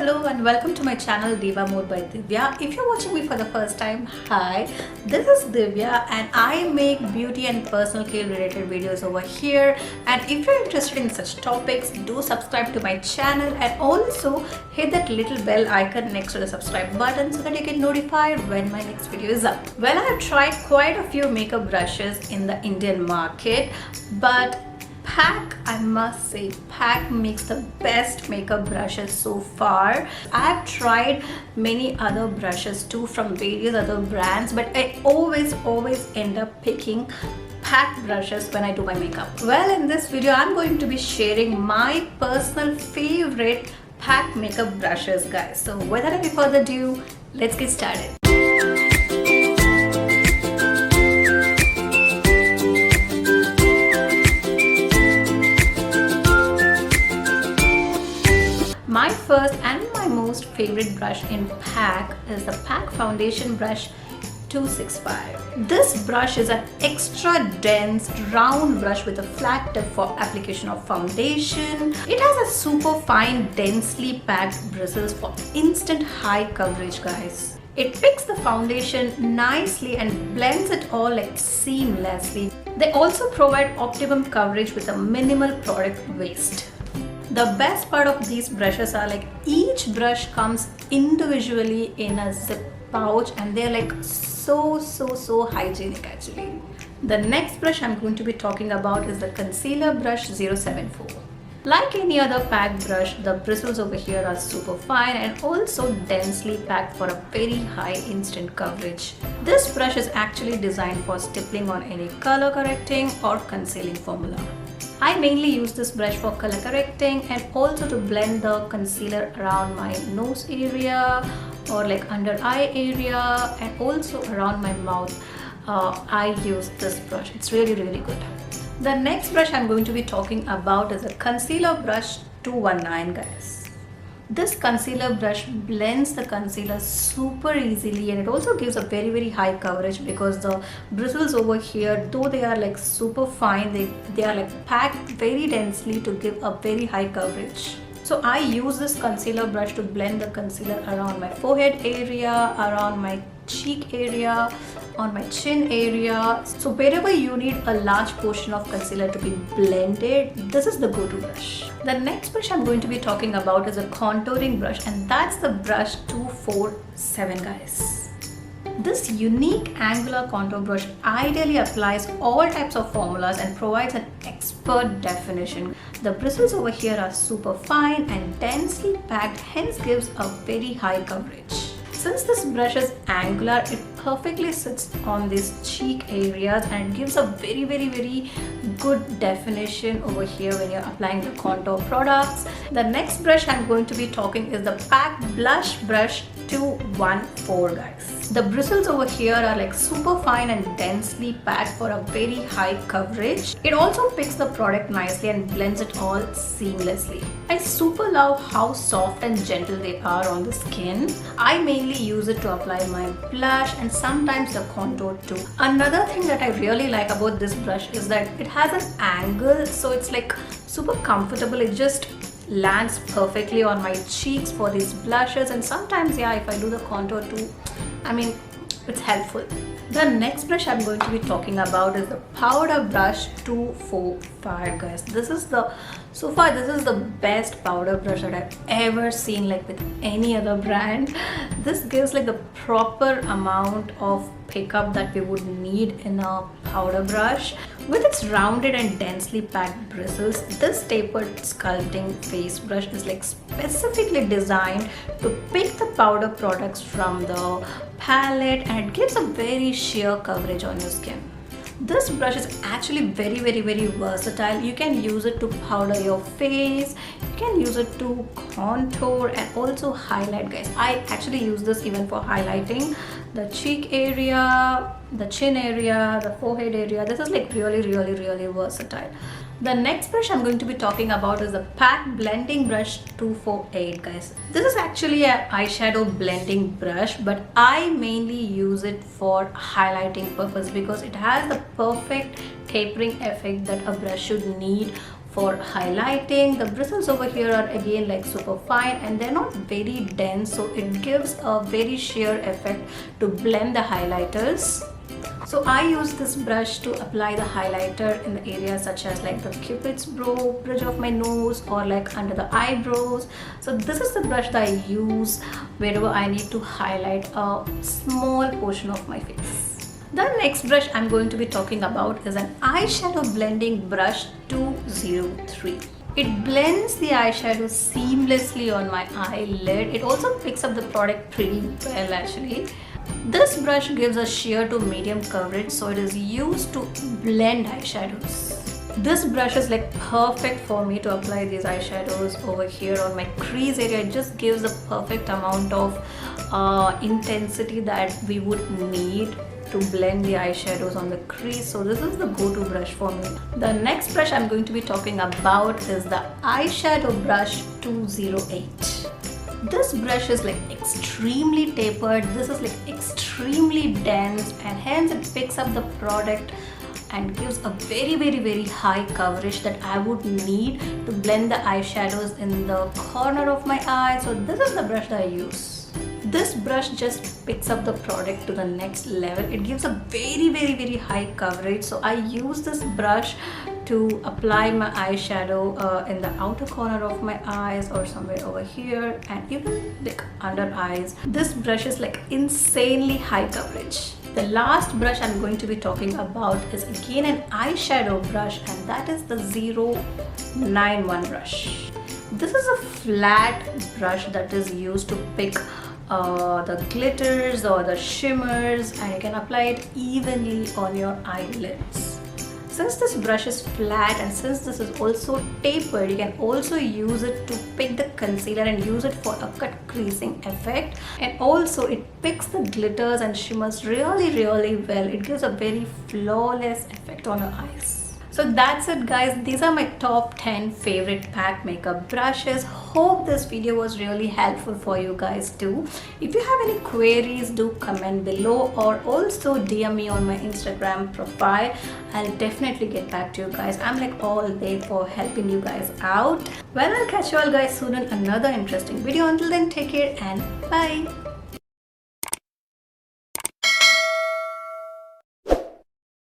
Hello and welcome to my channel DivaMode by Divya. If you're watching me for the first time, hi, this is Divya and I make beauty and personal care related videos over here. And if you're interested in such topics, do subscribe to my channel and also hit that little bell icon next to the subscribe button so that you get notified when my next video is up. Well, I have tried quite a few makeup brushes in the Indian market, but PAC, I must say, PAC makes the best makeup brushes so far. I have tried many other brushes too from various other brands, but I always end up picking PAC brushes when I do my makeup. Well, in this video, I'm going to be sharing my personal favorite PAC makeup brushes, guys. So without any further ado, let's get started. My first and my most favorite brush in PAC is the PAC Foundation Brush 265. This brush is an extra dense round brush with a flat tip for application of foundation. It has a super fine densely packed bristles for instant high coverage, guys. It picks the foundation nicely and blends it all like seamlessly. They also provide optimum coverage with a minimal product waste. The best part of these brushes are like each brush comes individually in a zip pouch and they're like so hygienic actually. The next brush I'm going to be talking about is the Concealer Brush 074. Like any other PAC brush, the bristles over here are super fine and also densely packed for a very high instant coverage. This brush is actually designed for stippling on any color correcting or concealing formula. I mainly use this brush for color correcting and also to blend the concealer around my nose area or like under eye area and also around my mouth. I use this brush. It's really good. The next brush I'm going to be talking about is a Concealer Brush 219, guys. This concealer brush blends the concealer super easily and it also gives a very high coverage because the bristles over here, though they are like super fine, they are like packed very densely to give a very high coverage. So I use this concealer brush to blend the concealer around my forehead area, around my cheek area, on my chin area. So wherever you need a large portion of concealer to be blended, this is the go-to brush. The next brush I'm going to be talking about is a contouring brush and that's the brush 247, guys. This unique angular contour brush ideally applies all types of formulas and provides an expert definition. The bristles over here are super fine and densely packed, hence gives a very high coverage. Since this brush is angular, it perfectly sits on these cheek areas and gives a very good definition over here when you're applying the contour products. The next brush I'm going to be talking is the PAC Blush Brush 214, guys. The bristles over here are like super fine and densely packed for a very high coverage. It also picks the product nicely and blends it all seamlessly. I super love how soft and gentle they are on the skin. I mainly use it to apply my blush and sometimes the contour too. Another thing that I really like about this brush is that it has an angle, so it's like super comfortable. It just lands perfectly on my cheeks for these blushes and sometimes if I do the contour too, I mean, it's helpful. The next brush I'm going to be talking about is the Powder Brush 245, guys. So far this is the best powder brush that I've ever seen, like with any other brand. This gives like the proper amount of pickup that we would need in a powder brush. With its rounded and densely packed bristles, this tapered sculpting face brush is like specifically designed to pick the powder products from the palette and it gives a very sheer coverage on your skin. This brush is actually very versatile. You can use it to powder your face, you can use it to contour and also highlight, guys. I actually use this even for highlighting the cheek area, the chin area, the forehead area. This is like really versatile. The next brush I'm going to be talking about is the PAC Blending Brush 248, guys. This is actually an eyeshadow blending brush, but I mainly use it for highlighting purpose because it has the perfect tapering effect that a brush should need For highlighting, the bristles over here are again like super fine and they're not very dense, so it gives a very sheer effect to blend the highlighters. So I use this brush to apply the highlighter in the areas such as like the cupid's brow, bridge of my nose, or like under the eyebrows. So this is the brush that I use wherever I need to highlight a small portion of my face. The next brush I'm going to be talking about is an eyeshadow blending brush 203. It blends the eyeshadow seamlessly on my eyelid. It also picks up the product pretty well actually. This brush gives a sheer to medium coverage, so it is used to blend eyeshadows. This brush is like perfect for me to apply these eyeshadows over here on my crease area. It just gives the perfect amount of intensity that we would need to blend the eyeshadows on the crease. So this is the go-to brush for me. The next brush I'm going to be talking about is the eyeshadow brush 208. This brush is like extremely tapered. This is like extremely dense and hence it picks up the product and gives a very high coverage that I would need to blend the eyeshadows in the corner of my eye. So this is the brush that I use. This brush just picks up the product to the next level. It gives a very high coverage. So I use this brush to apply my eyeshadow in the outer corner of my eyes or somewhere over here and even like under eyes. This brush is like insanely high coverage. The last brush I'm going to be talking about is again an eyeshadow brush, and that is the 091 brush. This is a flat brush that is used to pick the glitters or the shimmers, and you can apply it evenly on your eyelids. Since this brush is flat and since this is also tapered, you can also use it to pick the concealer and use it for a cut creasing effect. And also it picks the glitters and shimmers really well. It gives a very flawless effect on your eyes. So that's it guys, these are my top 10 favorite PAC makeup brushes. Hope this video was really helpful for you guys too. If you have any queries, do comment below or also DM me on my Instagram profile. I'll definitely get back to you guys. I'm like all day for helping you guys out. Well, I'll catch you all guys soon in another interesting video. Until then, take care and bye.